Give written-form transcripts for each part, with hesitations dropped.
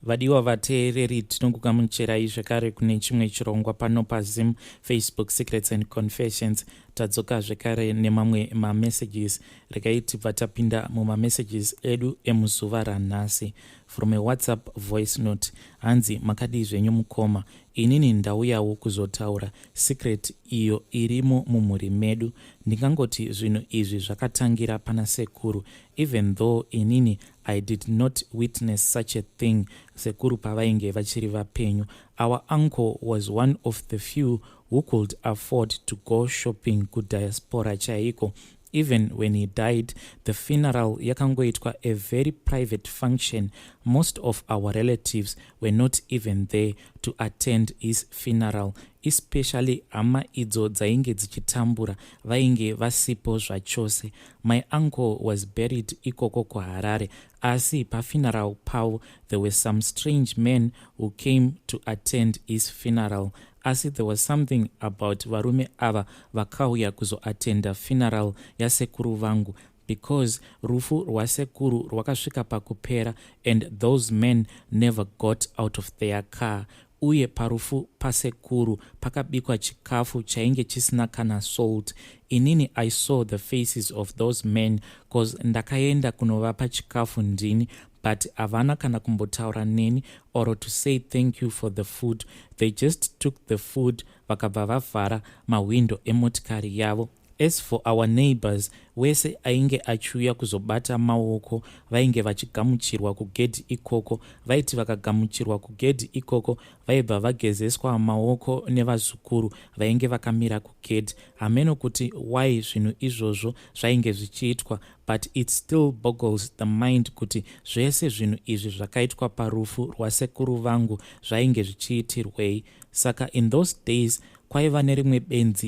Vadiwa vateereri tinokugamuchirai zvekare kune chimwe chirongwa pano paZim Facebook Secrets and Confessions. Tadzoka zvekare nemamwe mamessages. Regai tibva tapinda mumamessages edu emuzuva ranhasi. From a WhatsApp voice note. Hanzi makadi zvenyu mukoma. Inini ndauyawo kuzotaura secret iyo irimo mumhuri medu. Ndingangoti zvinhu izvi zvakatangira pana sekuru. Even though inini I did not witness such a thing sekuru pavainge vachiri vapenyu. Our uncle was one of the few who could afford to go shopping kudiaspora chaiko. Even when he died, the funeral yakangoitwa a very private function. Most of our relatives were not even there to attend his funeral, especially hama idzo dzainge dzichitambura vainge vasipo zvachose. My uncle was buried ikoko kuHarare. Asi pafuneral pavo, there were some strange men who came to attend his funeral. Asi there was something about varume ava vakauya kuzoatenda funeral yasekuru vangu, because rufu rwasekuru rwakasvika pakupera and those men never got out of their car. Uye parufu pasekuru pakabikwa chikafu chainge chisina kana salt. Inini I saw the faces of those men cause ndakaenda kunovapa chikafu ndini, but havana kana kumbotaura neni or to say thank you for the food. They just took the food vakabva vavhara mawindo emotikari yavo. As for our neighbors, wese ainge achiuya kuzobata maoko vainge vachigamuchirwa kugedhi ikoko. Vaiti vakagamuchirwa kugedhi ikoko vaibva vagezeswa maoko nevazukuru vainge vakamira kugedhi. Hameno kuti why zvinhu izvozvo zvainge zvichiitwa, but it still boggles the mind kuti zvese zvinhu izvi zvakaitwa parufu rwasekuru vangu zvainge zvichiitirwei. Saka in those days kwaiva nerimwe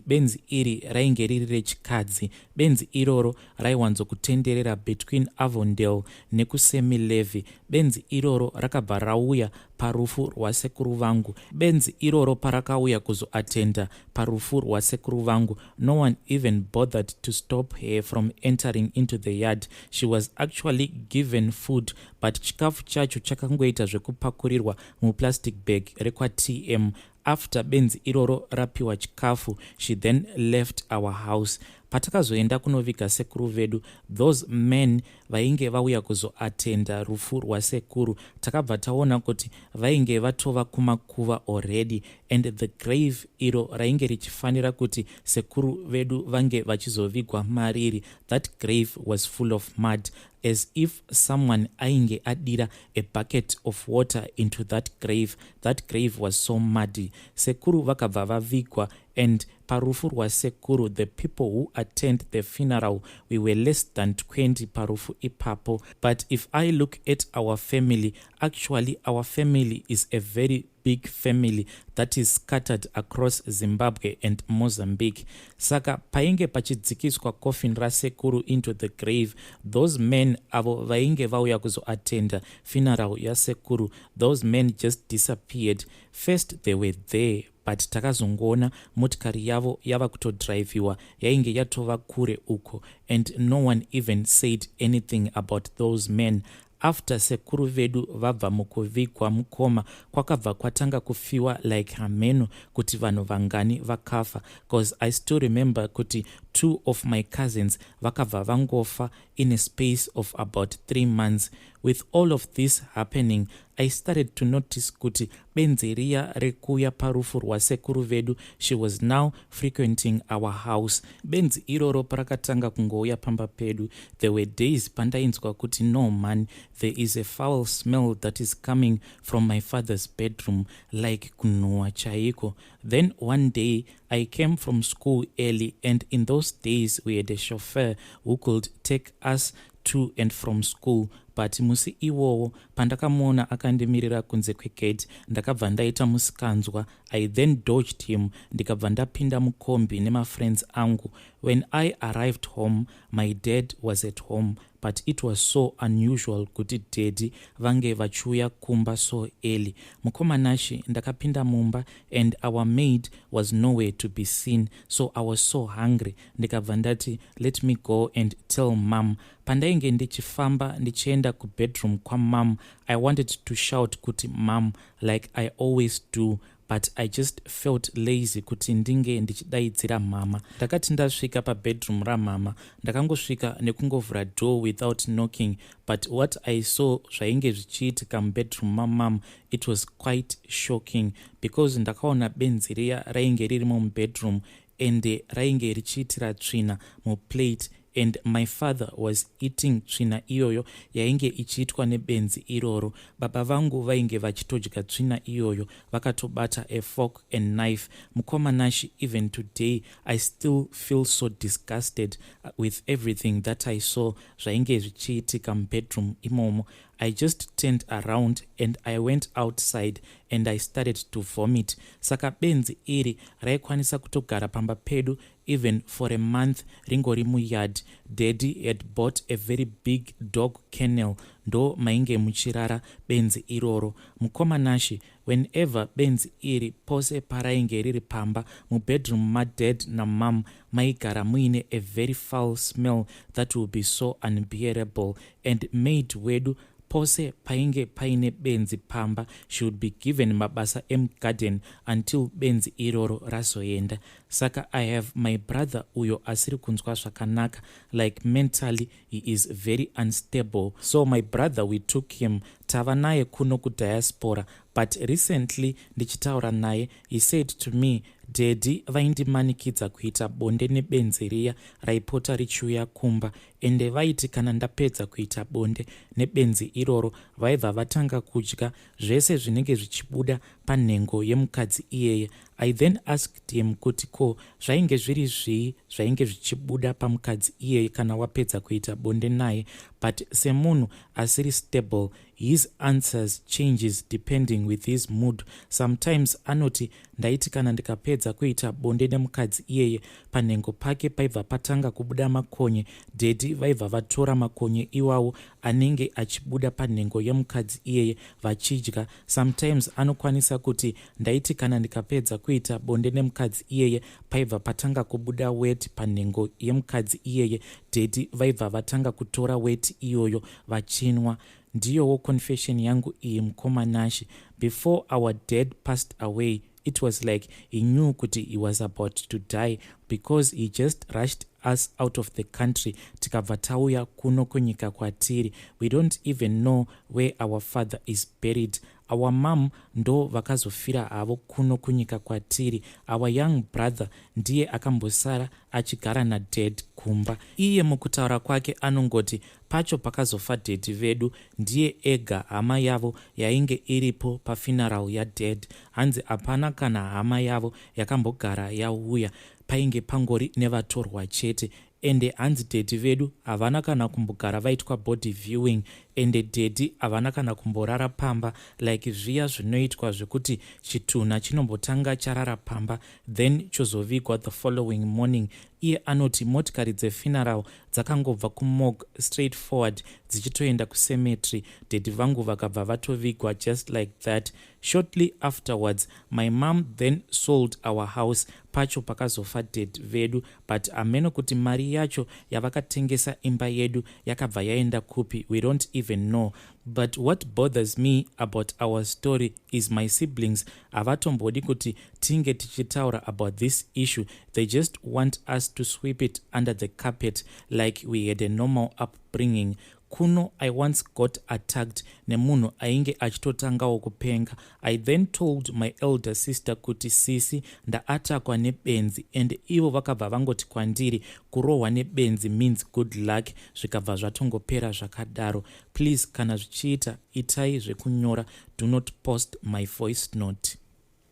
benzi iri rainge riri rechikadzi. Benzi iroro raiwanzokutenderera between Avondale nekusemi Levy. Benzi iroro rakabva rauya parufu rwasekuru vangu. Benzi iroro parakauya kuzoatenda parufu rwasekuru vangu, no one even bothered to stop her from entering into the yard. She was actually given food, but chikafu chacho chakangoita zvekupakurirwa muplastic bag rekwa TM. After benzi iroro rapiwa chikafu, she then left our house. Patakazoenda kunoviga sekuru vedu, those men vainge vauya kuzoatenda rufu rwasekuru, takabva taona kuti vainge vatova kumakuva already, and the grave iro rainge richifanira kuti sekuru vedu vange vachizovigwa mariri, that grave was full of mud, as if someone ainge adira a bucket of water into that grave. That grave was so muddy. Sekuru vakabva vavigwa, and parufu rwasekuru, the people who attend the funeral, we were less than 20 parufu ipapo. But if I look at our family, actually our family is a very big family that is scattered across Zimbabwe and Mozambique. Saka painge pachidzikiswa coffin rasekuru into the grave, those men avo vainge vauya kuzoatenda funeral yasekuru, those men just disappeared. First they were there, but takazongona motikari yavo yava kutodriviwa yainge yatova kure uko, and no one even said anything about those men. After sekuru vedu vabva mukuvigwa mukoma, kwakabva kwatanga kufiwa like hameno kuti vanhu vangani vakafa, because I still remember kuti 2 of my cousins vakabva vangofa in a space of about 3 months. With all of this happening, I started to notice kuti benzi riya rekuya parufu rwasekuru vedu, she was now frequenting our house. Benzi iroro parakatanga kungouya pamba pedu, there were days pandainzwa kuti no man, there is a foul smell that is coming from my father's bedroom, like kunua chaiko. Then one day I came from school early, and in those days we had a chauffeur who could take us to and from school. But musi iwowo pandakamona akandimirira kunze kwegate, ndakabva ndaita musikanzwa. I then dodged him, ndikabva ndapinda mukombi nema friends angu. When I arrived home, my dad was at home. but it was so unusual kuti daddy vange vachiuya kumba so early. Mukomanashi ndakapinda mumba and our maid was nowhere to be seen, so I was so hungry. Ndikabva ndati let me go and tell mom. Pandainge ndichifamba ndichienda kubedroom kwa mom, I wanted to shout kuti mom like I always do, but I just felt lazy kuti ndinge ndichidaidzira mama. Ndakati ndasvika pabedroom ramama, ndakangosvika nekungovhura door without knocking, but what I saw zvainge zvichiitika mubedroom mamam, it was quite shocking because ndakaona benzi riya rainge ririmo mubedroom ende rainge richiitira tsvina muplate, and my father was eating tsvina iyoyo yainge ichiitwa nebenzi iroro. Baba vangu vainge vachitodya tsvina iyoyo vakatobata a fork and knife. Mukomanashi, even today I still feel so disgusted with everything that I saw zvainge zvichiitika mubedroom imomo. I just turned around and I went outside and I started to vomit. Saka benzi iri raikwanisa kutogara pamba pedu even for a month ringori muyard. Daddy had bought a very big dog kennel, ndo mainge muchirara benzi iroro. Mukomanashi, whenever benzi iri pose parainge riri pamba mubedroom madad na mom maigara muine a very foul smell that will be so unbearable, and maid wedu pose painge paine benzi pamba should be given mabasa garden until benzi iroro razoenda. Saka I have my brother uyo asiri kunzwa zvakanaka, like mentally he is very unstable, so my brother we took him tava naye kuno kudiaspora, but recently ndichitaura naye he said to me, daddy vaindimanikidza kuita bonde nebenzi riya raipota richiuya kumba, ende vaiti kana ndapedza kuita bonde nebenzi iroro vaibva vatanga kudya zvese zvinenge zvichibuda panhengo yemukadzi iyeye. I then asked him kuti ko zvainge zviri zvii zvainge zvichibuda pamukadzi iyeye kana wapedza kuita bonde naye, but semunhu asiri stable, his answers changes depending with his mood. Sometimes anoti ndaiti kana ndikapedza kuita bonde nemukadzi iyeye panhengo pake paibva patanga kubuda makonye, daddy vaibva vatora makonye iwawo anenge achibuda panhengo yemukadzi iyeye vachidya. Sometimes anokwanisa kuti ndaiti kana ndikapedza kuita bonde nemukadzi iyeye paibva patanga kubuda weti panhengo yemukadzi iyeye, daddy vaibva vatanga kutora weti iyoyo vachinwa. Ndiyowo confession yangu iyi mukomanashi. Before our dad passed away, it was like he knew kuti he was about to die because he just rushed us out of the country tikabva tauya kuno kunyika kwatiri. We don't even know where our father is buried. Our mom ndo vakazofira havo kuno kunyika kwatiri. Our young brother ndiye akambosara achigara nadad kumba. Iye mukutaura kwake anongoti pacho pakazofa daddy vedu ndiye ega hama yavo yainge iripo pafuneral yadad. Hanzi hapana kana hama yavo yakambogara yauya, painge pangori nevatorwa chete. Ende hanzi daddy vedu havana kana kumbogara vaitwa body viewing, ende daddy havana kana kumborara pamba like zviya zvinoitwa zvekuti chitunha chinombotanga charara pamba then chozovigwa the following morning. Iye anoti motikari dzefuneral dzakangobva kumorgue straight forward dzichitoenda kucemetery. Daddy vangu vakabva vatovigwa just like that. Shortly afterwards, my mom then sold our house pacho pakazofa daddy vedu, but ameno kuti mari yacho yavakatengesa imba yedu yakabva yaenda kupi we don't even know. But what bothers me about our story is my siblings havatombodi kuti tinge tichitaura about this issue. They just want us to sweep it under the carpet like we had a normal upbringing. Kuno I once got attacked nemunhu ainge achitotangawo kupenga. I then told my elder sister kuti sisi ndaatakwa nebenzi, and ivo vakabva vangoti kwandiri kurohwa nebenzi means good luck, zvikabva zvatongopera zvakadaro. Please kana zvichiita itai zvekunyora, do not post my voice note.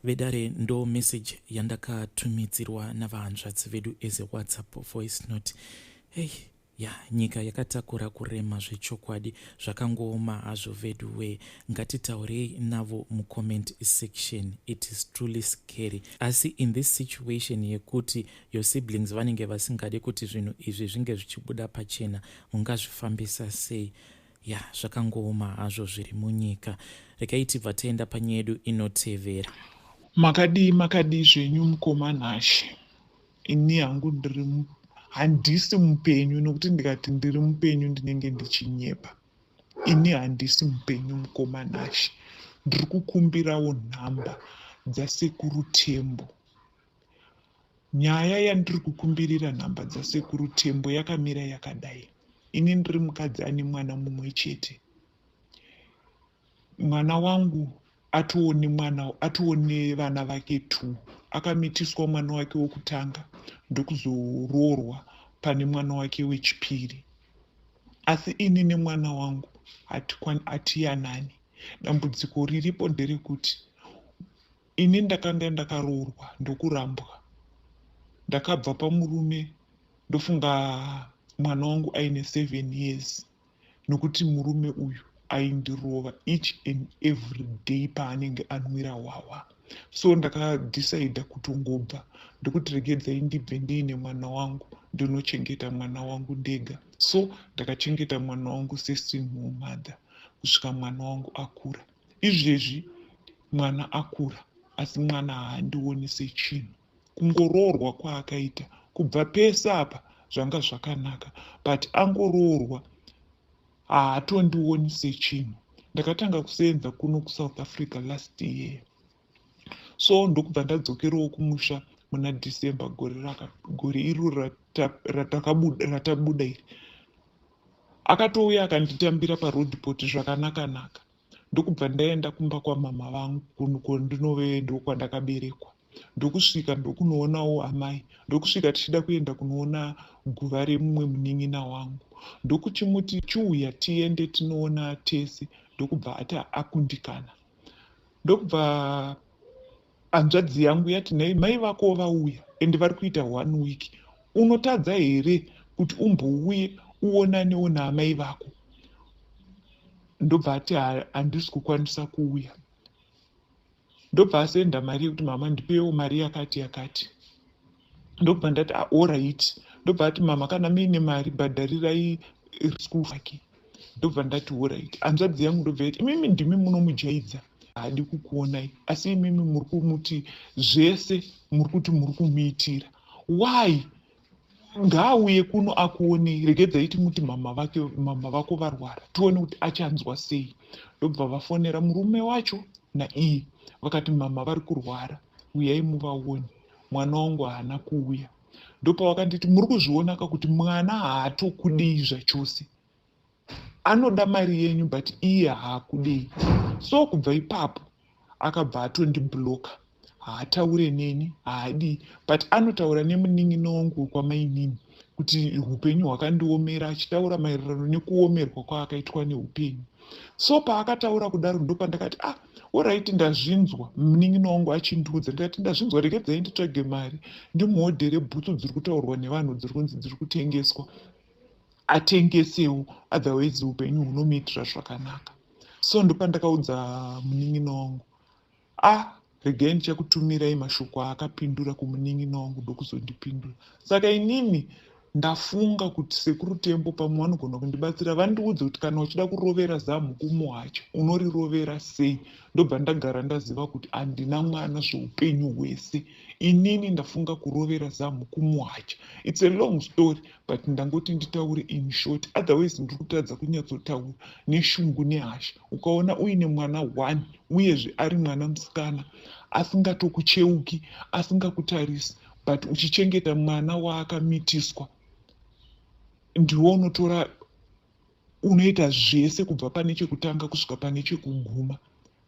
Vedare ndo message yandakatumidzirwa navahanzvadzi vedu as a WhatsApp voice note. Hey, nyika yakatakura kurema zvechokwadi zvakangooma hazvo veduwe. Ngatitaurei navo mucomment section. It is truly scary. Asi in this situation yekuti your siblings vanenge vasingade kuti zvinhu izvi zvinge zvichibuda pachena, ungazvifambisa sei? Zvakangooma hazvo zviri munyika. Regai tibva taenda panyaya yedu inotevera. Makadi zvenyu mukoma Nhashe. Ini hangu handisi mupenyu, nokuti ndikati ndiri mupenyu ndinenge ndichinyepa. Ini handisi mupenyu mukoma Nhashe. Ndiri kukumbirawo nhamba dzasekuru Tembo. Nyaya yandiri kukumbirira nhamba dzasekuru Tembo yakamira yakadai. Ini ndiri mukadzi ane mwana mumwe chete. Mwana wangu atoone vana vake 2. Akamitiswa mwana wake wokutanga ndokuzoroorwa pane mwana wake wechipiri. Asi ini nemwana wangu hatiyanani. Dambudziko riripo nderekuti ini ndakanga ndakaroorwa ndokurambwa. Ndakabva pamurume ndofunga mwana wangu aine 7 years, nokuti murume uyu aindirova each and every day paanenge anwira wawa. So ndakadhisaidha kutongobva ndokuti regedzai ndibve ndiine mwana wangu ndinochengeta mwana wangu ndega. So ndakachengeta mwana wangu se-single mother kusvika mwana wangu akura. Izvezvi mwana akura, asi mwana haandioni sechinhu. Kungoroorwa kwaakaita kubva pese apa zvanga zvakanaka, but angoroorwa haatondioni sechinhu. Ndakatanga kusenza kuno kuSouth Africa last year. So ndokubva ndadzokerawo kumusha muna December gore iro ratabuda iri. Akatouya akanditambira paroadport zvakanaka-naka. Ndokubva ndaenda kumba kwamama vangu kwandinove ndokwandakaberekwa. Ndokusvika ndokunoonawo amai. Ndokusvika tichida kuenda kunoona guva remumwe munin'ina wangu. Ndokuchimuti chiuya tiende tinoona tese. Ndokubva akundikana. Ndokubva hanzvadzi yangu yati, nhai mai vako vauya ende vari kuita 1 week. Unotadza here kuti umbouye uonanewo naamai vako? Ndobva ati handisi kukwanisa kuuya. Ndobva asenda mari yekuti mama ndipewo mari yakati. Ndobva ndati alright. Ndobva ati mama kana muine mari bhadharirai school fee. Ndobva ndati alright. Hanzvadzi yangu ndobva iti imimi ndimi munomujaidza, haadi kukuonai, asi imimi muri kumuti zvese muri kuti muri kumuitira. Why? Ngaauye kuno akuone, regedzai timuti mama vako varwara, tione kuti achanzwa sei. Ndobva vafonera murume wacho naiye vakati mama vari kurwara, uyai muvaone. Mwana wangu haana kuuya. Ndopa vakanditi muri kuzvionaka kuti mwana haatokudei zvachose, anoda mari yenyu but iye haakudei. So kubva ipapo akabva atondibloka, haataure neni, haadii, but anotaura nemunin'ina wangu kwamainini kuti upenyu hwakandiomera, achitaura maererano nekuomerwa kwaakaitwa neupenyu. So paakataura kudaro ndopandakati alright, ndazvinzwa. Munin'ina wangu achindiudza, ndikati ndazvinzwa, regedzai nditsvage mari ndimuhodhere bhutsu dziri kutaurwa nevanhu dziri kunzi dziri kutengeswa, atengesewo, otherwise upenyu hunomuitira zvakanaka. So ndopandakaudza munin'ina wangu, regai ndichakutumirai mashoko akapindura kumunin'ina wangu ndokuzondipindura. Saka inini ndafunga kuti sekuru Tembo pamwe vanogona kundibatsira, vandiudze kuti kana uchida kurovera zamu kumuhacha unorirovera sei. Ndobva ndagara ndaziva kuti handina mwana zveupenyu hwese. Inini ndafunga kurovera zamu kumuhacha. It's a long story, but ndangoti nditaure in short, otherwise ndiri kutadza kunyatsotaura neshungu nehasha. Ukaona uine mwana 1 uyezve ari mwana musikana, asingatokucheuki, asingakutarisi, but uchichengeta mwana waakamitiswa, ndiwo unotora, unoita zvese kubva pane chekutanga kusvika pane chekuguma.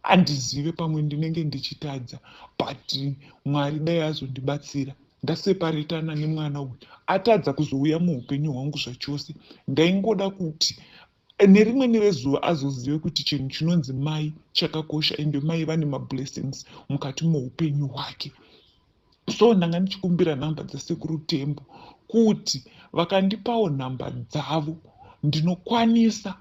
Handizive, pamwe ndinenge ndichitadza, but Mwari dai azondibatsira. Ndaseparetana nemwana uyu, atadza kuzouya muupenyu hwangu zvachose. Ndaingoda kuti nerimweni rezuva azozive kuti chinhu chinonzi mai chakakosha, ende mai vane mablessings mukati muupenyu hwake. So ndanga ndichikumbira nhamba dzasekuru Tembo kuti vakandipawo nhamba dzavo ndinokwanisa,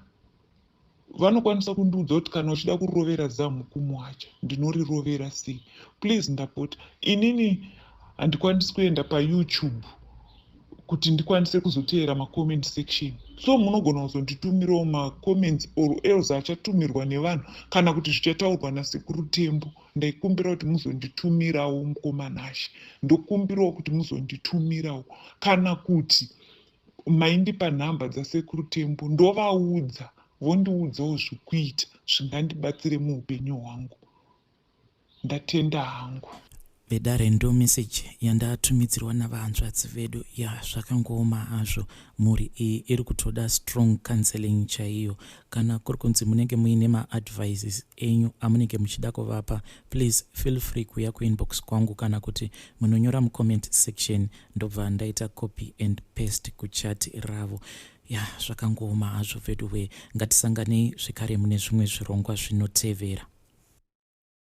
vanokwanisa kundiudza kuti kana uchida kurovera zamu kumuacha ndinorirovera sei. Please ndapota, inini handikwanisi kuenda paYouTube kuti ndikwanise kuzoteera macomment section. So munogona kuzonditumirawo macomments or else achatumirwa nevanhu kana kuti zvichataurwa nasekuru Tembo. Ndaikumbira kuti muzonditumirawo mukomanashe, ndokumbirawo kuti muzonditumirawo kana kuti maindipa nhamba dzasekuru Tembo ndovaudza vondiudzawo zvekuita zvingandibatsire muupenyu hwangu. Ndatenda hangu. Vedare ndo meseji yandatumidzirwa navahanzvadzi vedu. Zvakangooma hazvo, mhuri iyi iri kutoda strong counseling chaiyo. Kana kuri kunzi munenge muine maadvices enyu amunenge muchida kuvapa, please feel free kuya kuinbox kwangu kana kuti munonyora mucomment section ndobva ndaita copy and paste kuchati ravo. Zvakangooma hazvo vedu we, ngatisanganei zvekare mune zvimwe zvirongwa zvinotevera.